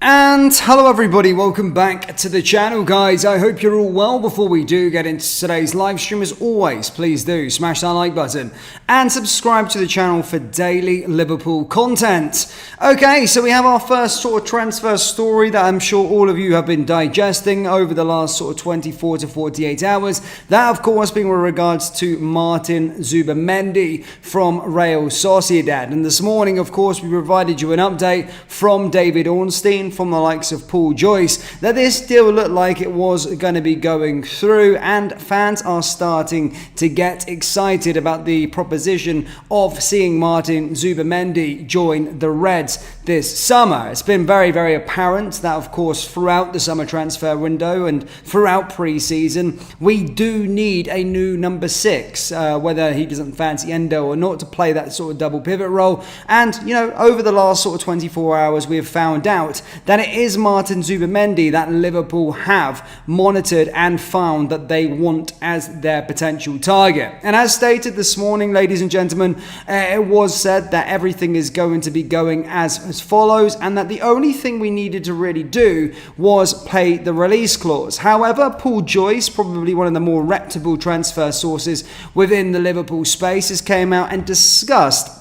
And hello everybody, welcome back to the channel guys. I hope you're all well. Before we do get into today's live stream, as always, please do smash that like button and subscribe to the channel for daily Liverpool content. Okay, so we have our first sort of transfer story that I'm sure all of you have been digesting over the last sort of 24 to 48 hours. That of course being with regards to Martin Zubimendi from Real Sociedad. And this morning of course we provided you an update from David Ornstein, from the likes of Joyce, that this deal looked like it was going to be going through, and fans are starting to get excited about the proposition of seeing Martin Zubimendi join the Reds this summer. It's been very, very apparent that of course throughout the summer transfer window and throughout pre-season we do need a new number 6, whether he doesn't fancy Endo or not, to play that sort of double pivot role. And you know, over the last sort of 24 hours we have found out that it is Martin Zubimendi that Liverpool have monitored and found that they want as their potential target. And as stated this morning, ladies and gentlemen, it was said that everything is going to be going as follows, and that the only thing we needed to really do was pay the release clause. However, Joyce, probably one of the more reputable transfer sources within the Liverpool spaces, came out and discussed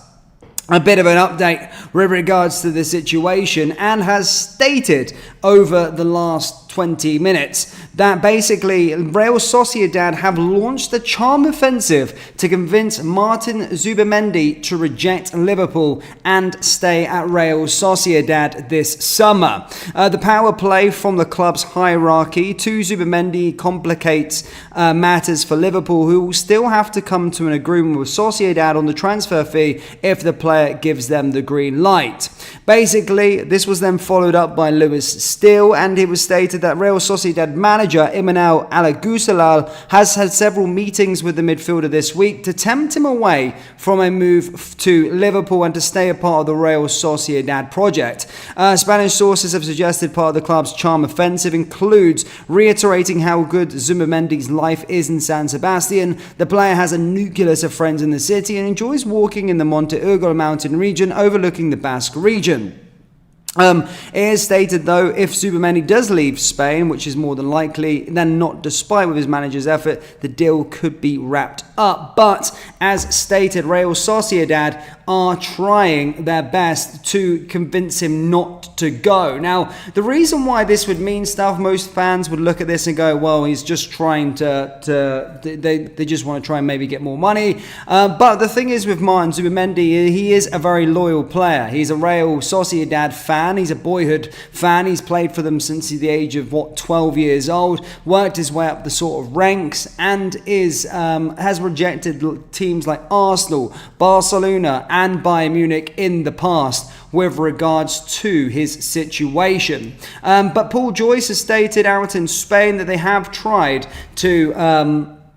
a bit of an update with regards to the situation, and has stated over the last 20 minutes that basically Real Sociedad have launched a charm offensive to convince Martin Zubimendi to reject Liverpool and stay at Real Sociedad this summer. The power play from the club's hierarchy to Zubimendi complicates matters for Liverpool, who will still have to come to an agreement with Sociedad on the transfer fee if the player gives them the green light. Basically, this was then followed up by Lewis Steele, and it was stated that Real Sociedad manager Imanol Alagosalal has had several meetings with the midfielder this week to tempt him away from a move to Liverpool and to stay a part of the Real Sociedad project. Spanish sources have suggested part of the club's charm offensive includes reiterating how good Zubimendi's life is in San Sebastian. The player has a nucleus of friends in the city and enjoys walking in the Monte Urgel mountain region overlooking the Basque region. It is stated though, if Zubimendi does leave Spain, which is more than likely than not despite with his manager's effort, the deal could be wrapped up. But as stated, Real Sociedad are trying their best to convince him not to go. Now, the reason why this would mean stuff, most fans would look at this and go, well, he's just trying they just want to try and maybe get more money. But the thing is with Martin Zubimendi, he is a very loyal player. He's a Real Sociedad fan. He's a boyhood fan. He's played for them since the age of 12 years old, worked his way up the sort of ranks, and has rejected teams like Arsenal, Barcelona and Bayern Munich in the past with regards to his situation. But Joyce has stated out in Spain that they have tried to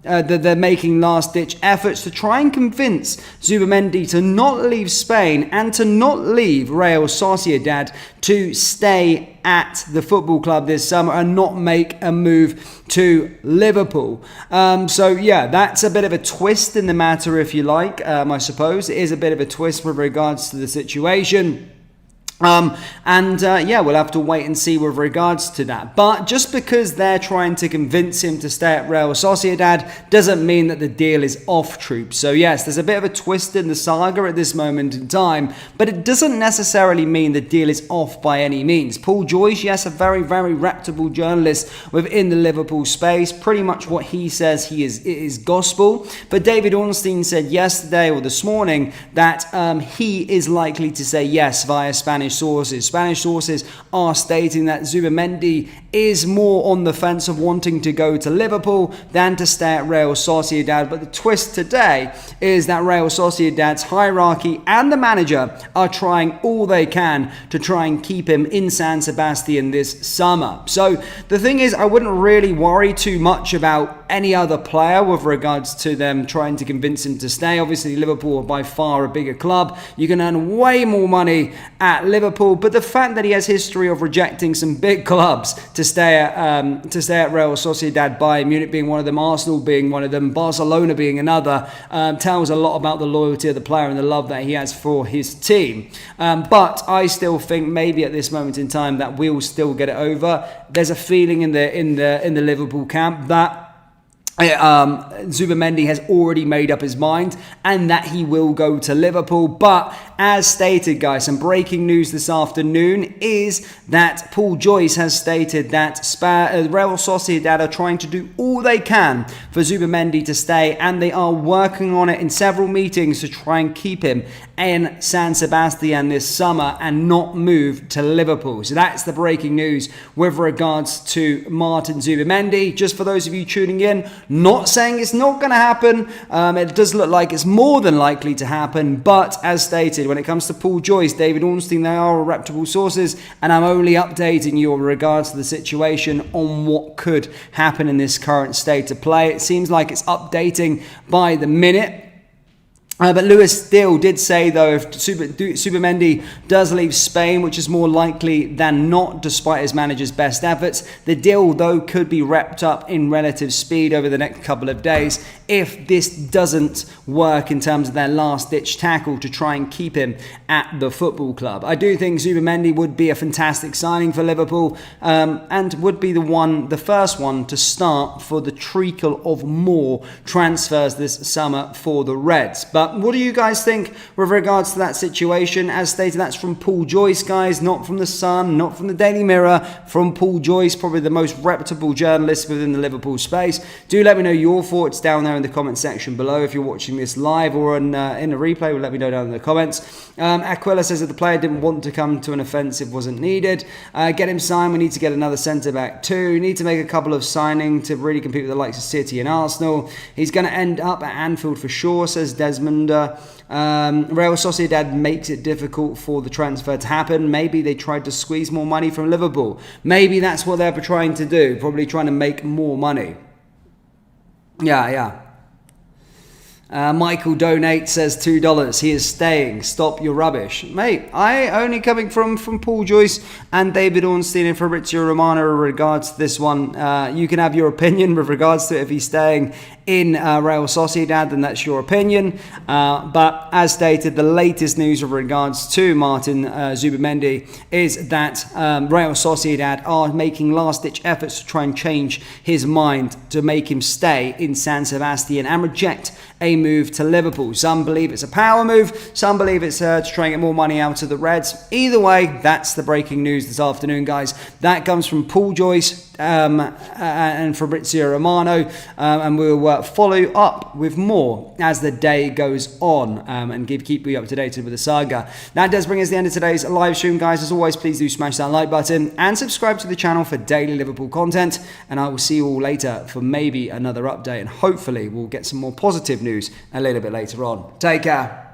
that they're making last-ditch efforts to try and convince Zubimendi to not leave Spain and to not leave Real Sociedad, to stay at the football club this summer and not make a move to Liverpool. So yeah, that's a bit of a twist in the matter, if you like. I suppose it is a bit of a twist with regards to the situation. Yeah, we'll have to wait and see with regards to that. But just because they're trying to convince him to stay at Real Sociedad doesn't mean that the deal is off, troops. So yes, there's a bit of a twist in the saga at this moment in time, but it doesn't necessarily mean the deal is off by any means. Joyce, yes, a very, very reputable journalist within the Liverpool space. Pretty much what he says it is gospel. But David Ornstein said yesterday or this morning that he is likely to say yes via Spanish sources. Spanish sources are stating that Zubimendi is more on the fence of wanting to go to Liverpool than to stay at Real Sociedad. But the twist today is that Real Sociedad's hierarchy and the manager are trying all they can to try and keep him in San Sebastian this summer. So the thing is, I wouldn't really worry too much about any other player with regards to them trying to convince him to stay. Obviously, Liverpool are by far a bigger club. You can earn way more money at Liverpool Liverpool, but the fact that he has history of rejecting some big clubs to stay at Real Sociedad, Bayern Munich being one of them, Arsenal being one of them, Barcelona being another, tells a lot about the loyalty of the player and the love that he has for his team. But I still think maybe at this moment in time that we'll still get it over. There's a feeling in the Liverpool camp that Zubimendi has already made up his mind and that he will go to Liverpool. But as stated, guys, some breaking news this afternoon is that Paul Joyce has stated that Real Sociedad are trying to do all they can for Zubimendi to stay, and they are working on it in several meetings to try and keep him in San Sebastian this summer and not move to Liverpool. So that's the breaking news with regards to Martin Zubimendi. Just for those of you tuning in, not saying it's not going to happen. It does look like it's more than likely to happen. But as stated, when it comes to Paul Joyce, David Ornstein, they are reputable sources, and I'm only updating you in regards to the situation on what could happen in this current state of play. It seems like it's updating by the minute. But Lewis Steele did say, though, if Zubimendi does leave Spain, which is more likely than not, despite his manager's best efforts, the deal, though, could be wrapped up in relative speed over the next couple of days if this doesn't work in terms of their last-ditch tackle to try and keep him at the football club. I do think Zubimendi would be a fantastic signing for Liverpool and would be the first one to start for the treacle of more transfers this summer for the Reds. But what do you guys think with regards to that situation? As stated, that's from Paul Joyce, guys, not from The Sun, not from the Daily Mirror, from Paul Joyce, probably the most reputable journalist within the Liverpool space. Do let me know your thoughts down there in the comment section below. If you're watching this live or in a replay, let me know down in the comments. Aquila says that the player didn't want to come to an offensive, wasn't needed. Get him signed. We need to get another centre-back too. We need to make a couple of signings to really compete with the likes of City and Arsenal. He's going to end up at Anfield for sure, says Desmond. Real Sociedad makes it difficult for the transfer to happen. Maybe they tried to squeeze more money from Liverpool. Maybe that's what they're trying to do. Probably trying to make more money. Yeah. Michael Donate says $2. He is staying. Stop your rubbish. Mate, I only coming from Paul Joyce and David Ornstein and Fabrizio Romano in regards to this one. You can have your opinion with regards to it. If he's staying in Real Sociedad, then that's your opinion. But as stated, the latest news with regards to Martin Zubimendi is that Real Sociedad are making last-ditch efforts to try and change his mind to make him stay in San Sebastian and reject a move to Liverpool. Some believe it's a power move. Some believe it's to try and get more money out of the Reds. Either way, that's the breaking news this afternoon, guys. That comes from Paul Joyce and Fabrizio Romano, and we'll follow up with more as the day goes on and keep you up to date with the saga. That does bring us to the end of today's live stream, guys. As always, please do smash that like button and subscribe to the channel for daily Liverpool content, and I will see you all later for maybe another update, and hopefully we'll get some more positive news a little bit later on. Take care.